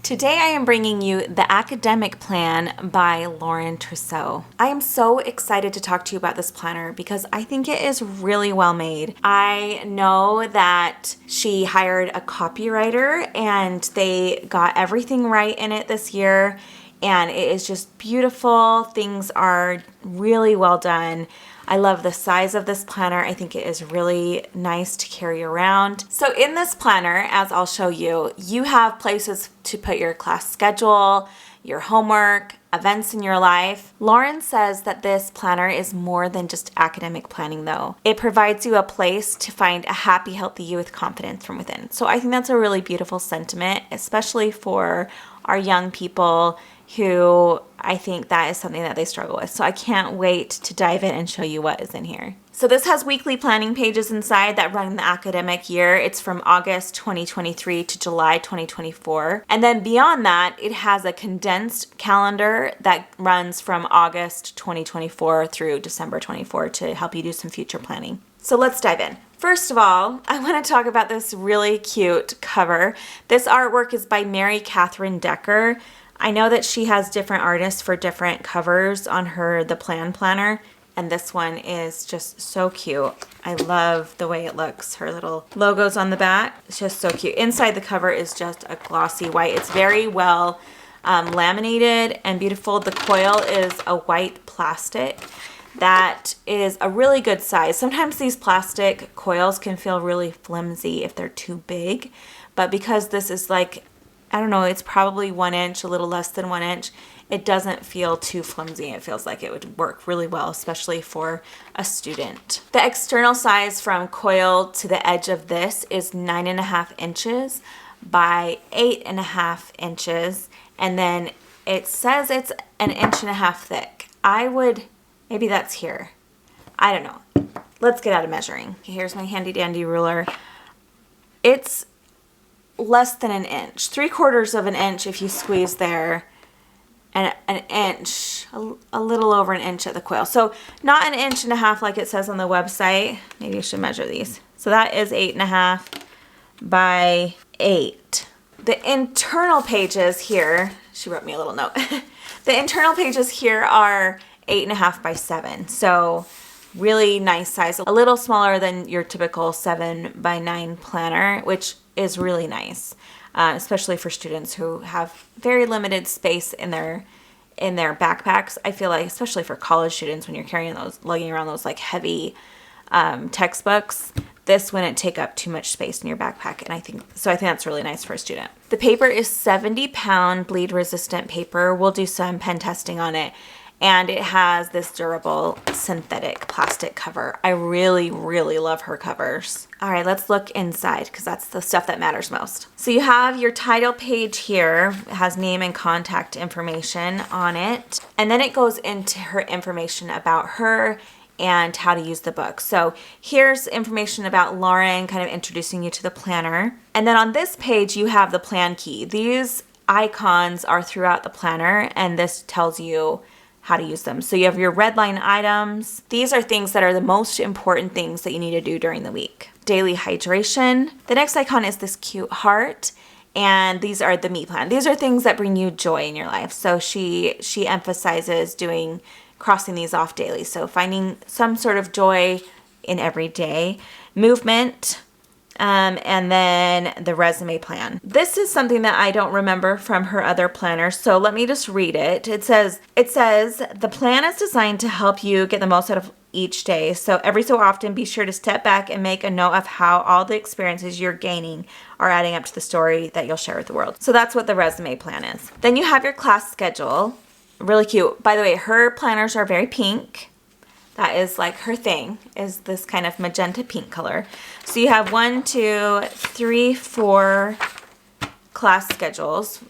Today I am bringing you The Academic Plan by Lauren Truslow. I am so excited to talk to you about this planner because I think it is really well made. I know that she hired a copywriter and they got everything right in it this year, and it is just beautiful. Things are really well done. I love the size of this planner. I think it is really nice to carry around. So in this planner, as I'll show you, you have places to put your class schedule, your homework, events in your life. Lauren says that this planner is more than just academic planning though. It provides you a place to find a happy, healthy you with confidence from within. So I think that's a really beautiful sentiment, especially for our young people who I think that is something that they struggle with. So I can't wait to dive in and show you what is in here. So this has weekly planning pages inside that run the academic year. It's from August 2023 to July 2024. And then beyond that, it has a condensed calendar that runs from August 2024 through December 24 to help you do some future planning. So let's dive in. First of all, I want to talk about this really cute cover. This artwork is by Mary Catherine Decker. I know that she has different artists for different covers on the Plan Planner, and this one is just so cute. I love the way it looks. Her little logo's on the back. It's just so cute. Inside the cover is just a glossy white. It's very well laminated and beautiful. The coil is a white plastic that is a really good size. Sometimes these plastic coils can feel really flimsy if they're too big, but because this is like, I don't know, it's probably 1 inch, a little less than 1 inch. It doesn't feel too flimsy. It feels like it would work really well, especially for a student. The external size from coil to the edge of this is 9.5 inches by 8.5 inches. And then it says it's 1.5 inches thick. Maybe that's here. I don't know. Let's get out of measuring. Okay, here's my handy dandy ruler. It's less than 1 inch, 3/4 of an inch if you squeeze there, and 1 inch, a little over 1 inch at the coil. So not 1.5 inches like it says on the website. Maybe I should measure these. So that is 8.5 by 8. The internal pages here, she wrote me a little note. The internal pages here are 8.5 by 7. So really nice size, a little smaller than your typical 7 by 9 planner, which is really nice, especially for students who have very limited space in their backpacks. I feel like, especially for college students, when you're lugging around those like heavy textbooks, this wouldn't take up too much space in your backpack, and I think that's really nice for a student. The paper is 70-pound bleed resistant paper. We'll do some pen testing on it. And it has this durable synthetic plastic cover. I really, really love her covers. All right, let's look inside because that's the stuff that matters most. So you have your title page here. It has name and contact information on it. And then it goes into her information about her and how to use the book. So here's information about Lauren, kind of introducing you to the planner. And then on this page, you have the plan key. These icons are throughout the planner, and this tells you how to use them. So you have your red line items. These are things that are the most important things that you need to do during the week. Daily hydration. The next icon is this cute heart, and these are the me plan. These are things that bring you joy in your life. So she emphasizes crossing these off daily. So finding some sort of joy in every day. Movement. And then the resume plan. This is something that I don't remember from her other planners, so let me just read it. It says, the plan is designed to help you get the most out of each day. So every so often, be sure to step back and make a note of how all the experiences you're gaining are adding up to the story that you'll share with the world. So that's what the resume plan is. Then you have your class schedule. Really cute. By the way, her planners are very pink. That is like her thing, is this kind of magenta pink color. So you have 1, 2, 3, 4 class schedules,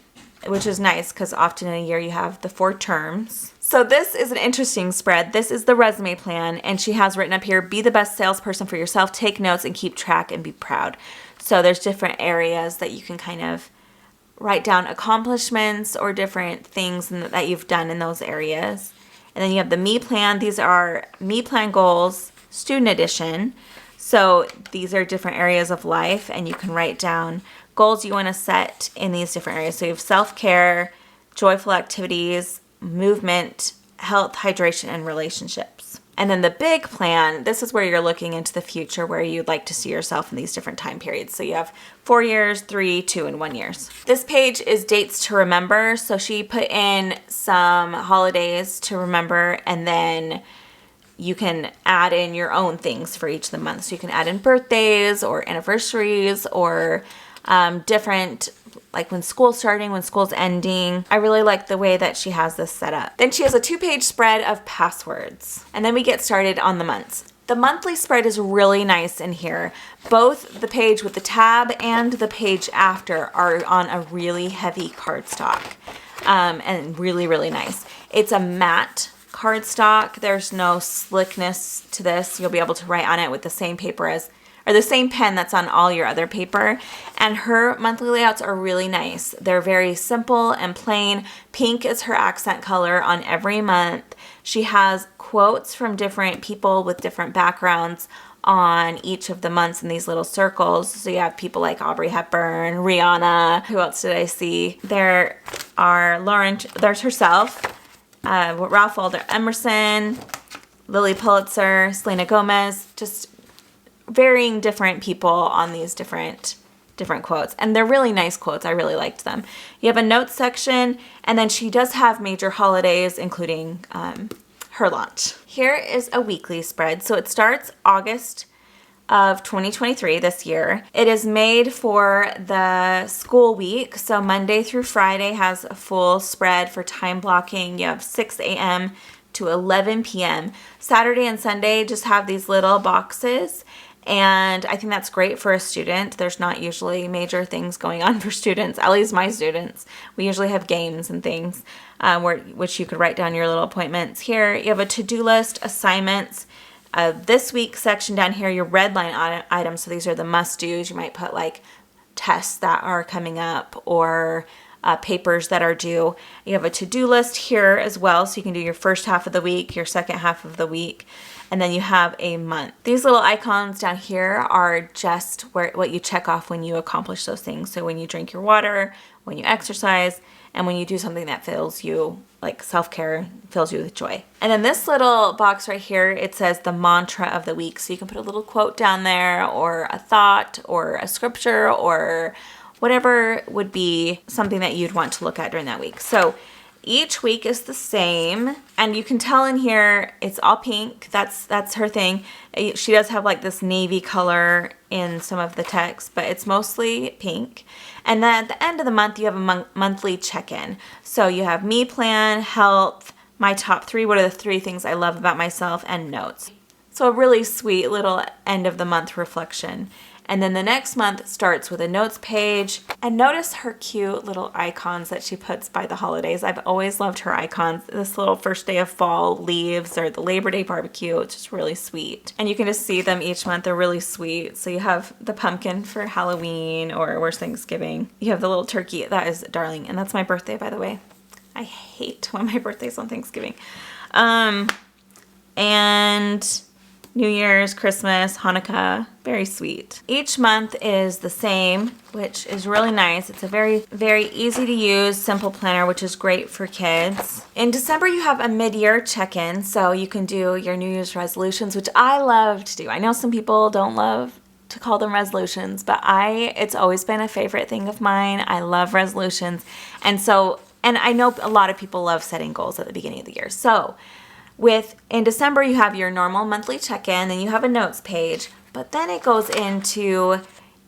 which is nice because often in a year you have the 4 terms. So this is an interesting spread. This is the resume plan, and she has written up here, be the best salesperson for yourself, take notes and keep track and be proud. So there's different areas that you can kind of write down accomplishments or different things that you've done in those areas. And then you have the Me Plan. These are Me Plan goals, student edition. So these are different areas of life, and you can write down goals you want to set in these different areas. So you have self-care, joyful activities, movement, health, hydration, and relationships. And then the big plan, this is where you're looking into the future, where you'd like to see yourself in these different time periods. So you have 4 years, 3, 2, and 1 years. This page is dates to remember. So she put in some holidays to remember, and then you can add in your own things for each of the months. So you can add in birthdays or anniversaries or different, like when school's starting, when school's ending. I really like the way that she has this set up. Then she has a 2-page spread of passwords. And then we get started on the months. The monthly spread is really nice in here. Both the page with the tab and the page after are on a really heavy cardstock, and really, really nice. It's a matte cardstock. There's no slickness to this. You'll be able to write on it with the same paper or the same pen that's on all your other paper. And her monthly layouts are really nice. They're very simple and plain. Pink is her accent color on every month. She has quotes from different people with different backgrounds on each of the months in these little circles. So you have people like Audrey Hepburn, Rihanna. Who else did I see? There are there's herself, Ralph Waldo Emerson, Lily Pulitzer, Selena Gomez, just varying different people on these different quotes. And they're really nice quotes. I really liked them. You have a notes section, and then she does have major holidays, including her launch. Here is a weekly spread. So it starts August of 2023 this year. It is made for the school week. So Monday through Friday has a full spread for time blocking. You have 6 a.m. to 11 p.m. Saturday and Sunday just have these little boxes. And I think that's great for a student. There's not usually major things going on for students, at least my students. We usually have games and things which you could write down your little appointments. Here you have a to-do list, assignments. This week's section down here, your red line items. So these are the must-dos. You might put like tests that are coming up or papers that are due. You have a to-do list here as well. So you can do your first half of the week, your second half of the week. And then you have a month. These little icons down here are just what you check off when you accomplish those things. So when you drink your water, when you exercise, and when you do something that fills you, like self-care, fills you with joy. And then this little box right here, it says the mantra of the week. So you can put a little quote down there, or a thought, or a scripture, or whatever would be something that you'd want to look at during that week. So each week is the same, and you can tell in here it's all pink. That's her thing. She does have like this navy color in some of the text, but it's mostly pink. And then at the end of the month, you have a monthly check-in. So you have me plan, health, my top 3, what are the 3 things I love about myself, and notes. So a really sweet little end of the month reflection. And then the next month starts with a notes page. And notice her cute little icons that she puts by the holidays. I've always loved her icons. This little first day of fall leaves, or the Labor Day barbecue. It's just really sweet. And you can just see them each month. They're really sweet. So you have the pumpkin for Halloween, or where's Thanksgiving. You have the little turkey. That is darling. And that's my birthday, by the way. I hate when my birthday's on Thanksgiving. And New Year's, Christmas, Hanukkah, very sweet. Each month is the same, which is really nice. It's a very, very easy to use, simple planner, which is great for kids. In December, you have a mid-year check-in, so you can do your New Year's resolutions, which I love to do. I know some people don't love to call them resolutions, but it's always been a favorite thing of mine. I love resolutions. And I know a lot of people love setting goals at the beginning of the year. So in December, you have your normal monthly check-in, then you have a notes page, but then it goes into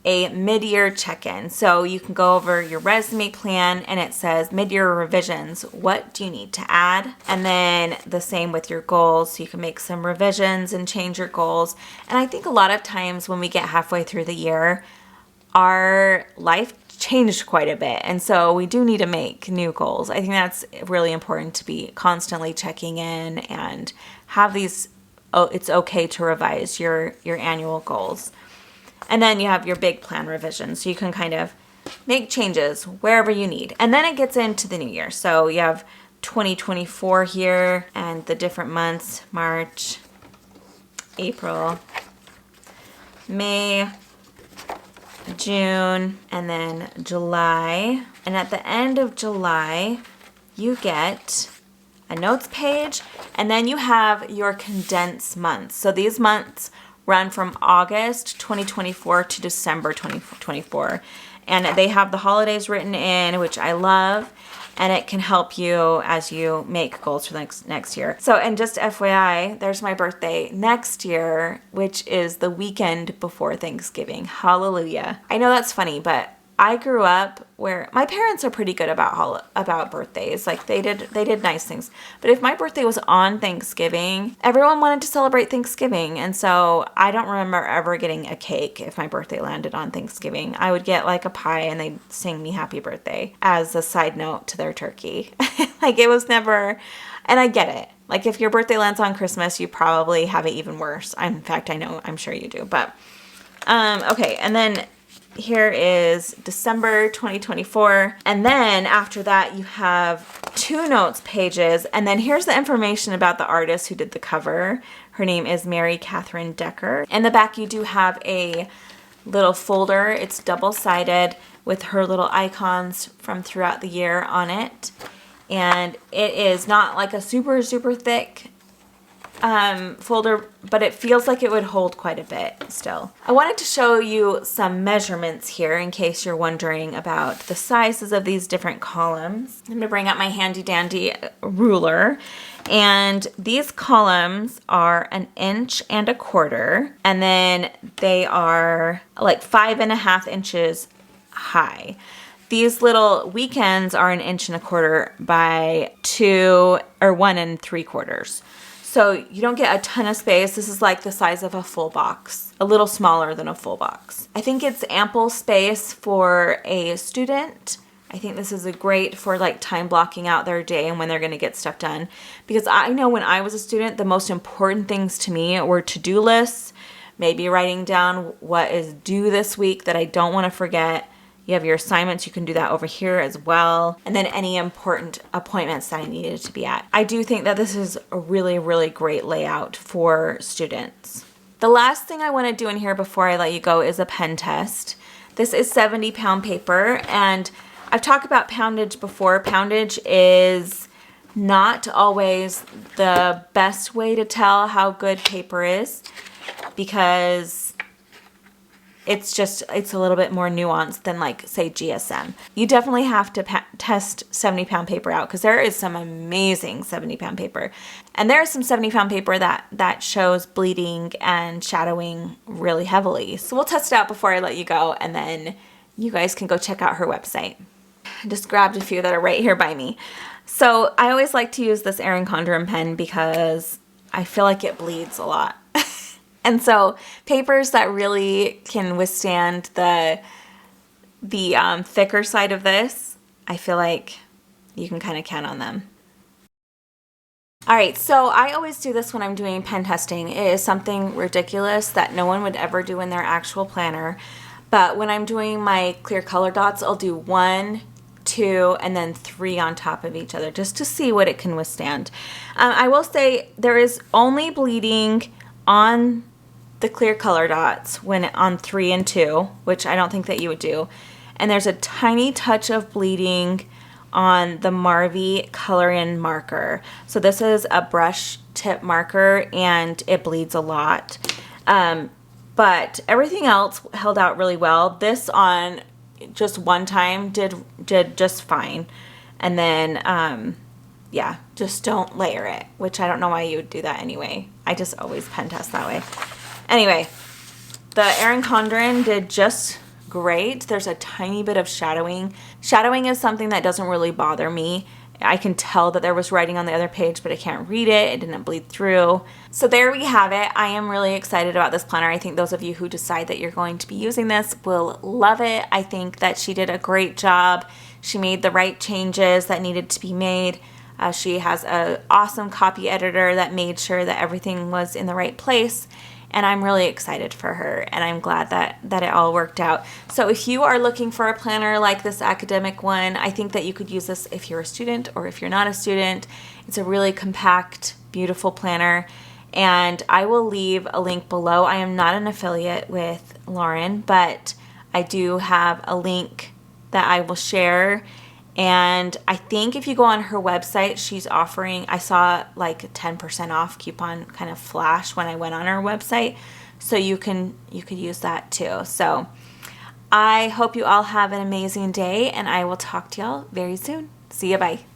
a mid-year check-in. So you can go over your resume plan, and it says mid-year revisions. What do you need to add? And then the same with your goals. So you can make some revisions and change your goals. And I think a lot of times when we get halfway through the year, our life changed quite a bit, and so we do need to make new goals. I think that's really important, to be constantly checking in and have these. It's okay to revise your annual goals. And then you have your big plan revision, so you can kind of make changes wherever you need. And then it gets into the new year. So you have 2024 here, and the different months: March, April, May, June, and then July. And at the end of July, you get a notes page, and then you have your condensed months. So these months run from August 2024 to December 2024. And they have the holidays written in, which I love. And it can help you as you make goals for the next year. So, and just FYI, there's my birthday next year, which is the weekend before Thanksgiving. Hallelujah. I know that's funny, but I grew up where my parents are pretty good about birthdays. Like they did nice things. But if my birthday was on Thanksgiving, everyone wanted to celebrate Thanksgiving. And so I don't remember ever getting a cake if my birthday landed on Thanksgiving. I would get like a pie and they'd sing me happy birthday as a side note to their turkey. Like it was never, and I get it. Like if your birthday lands on Christmas, you probably have it even worse. In fact, I'm sure you do. But okay, and then here is December 2024. And then after that, you have 2 notes pages. And then here's the information about the artist who did the cover. Her name is Mary Catherine Decker. In the back, you do have a little folder. It's double-sided with her little icons from throughout the year on it. And it is not like a super, super thick folder, but it feels like it would hold quite a bit still. I wanted to show you some measurements here in case you're wondering about the sizes of these different columns. I'm gonna bring out my handy dandy ruler, and these columns are 1 1/4 inches, and then they are like 5.5 inches high. These little weekends are 1 1/4 inches by 1 3/4. So you don't get a ton of space. This is like the size of a full box, a little smaller than a full box. I think it's ample space for a student. I think this is great for like time blocking out their day and when they're gonna get stuff done. Because I know when I was a student, the most important things to me were to-do lists, maybe writing down what is due this week that I don't wanna forget. You have your assignments, you can do that over here as well. And then any important appointments that I needed to be at. I do think that this is a really, really great layout for students. The last thing I want to do in here before I let you go is a pen test. This is 70-pound paper, and I've talked about poundage before. Poundage is not always the best way to tell how good paper is because it's a little bit more nuanced than like say GSM. You definitely have to test 70-pound paper out because there is some amazing 70-pound paper. And there is some 70-pound paper that shows bleeding and shadowing really heavily. So we'll test it out before I let you go, and then you guys can go check out her website. I just grabbed a few that are right here by me. So I always like to use this Erin Condren pen because I feel like it bleeds a lot. And so papers that really can withstand the thicker side of this, I feel like you can kind of count on them. All right, so I always do this when I'm doing pen testing. It is something ridiculous that no one would ever do in their actual planner. But when I'm doing my clear color dots, I'll do 1, 2, and then 3 on top of each other just to see what it can withstand. I will say there is only bleeding on the clear color dots when on 3 and 2, which I don't think that you would do. And there's a tiny touch of bleeding on the Marvy Color In marker. So this is a brush tip marker and it bleeds a lot. But everything else held out really well. This on just one time did just fine. And then, yeah, just don't layer it, which I don't know why you would do that anyway. I just always pen test that way. Anyway, the Erin Condren did just great. There's a tiny bit of shadowing. Shadowing is something that doesn't really bother me. I can tell that there was writing on the other page, but I can't read it. It didn't bleed through. So there we have it. I am really excited about this planner. I think those of you who decide that you're going to be using this will love it. I think that she did a great job. She made the right changes that needed to be made. She has an awesome copy editor that made sure that everything was in the right place. And I'm really excited for her, and I'm glad that it all worked out. So if you are looking for a planner like this academic one, I think that you could use this if you're a student or if you're not a student. It's a really compact, beautiful planner, and I will leave a link below. I am not an affiliate with Lauren, but I do have a link that I will share. And I think if you go on her website, she's offering, I saw like a 10% off coupon kind of flash when I went on her website. So you could use that too. So I hope you all have an amazing day, and I will talk to y'all very soon. See ya, bye.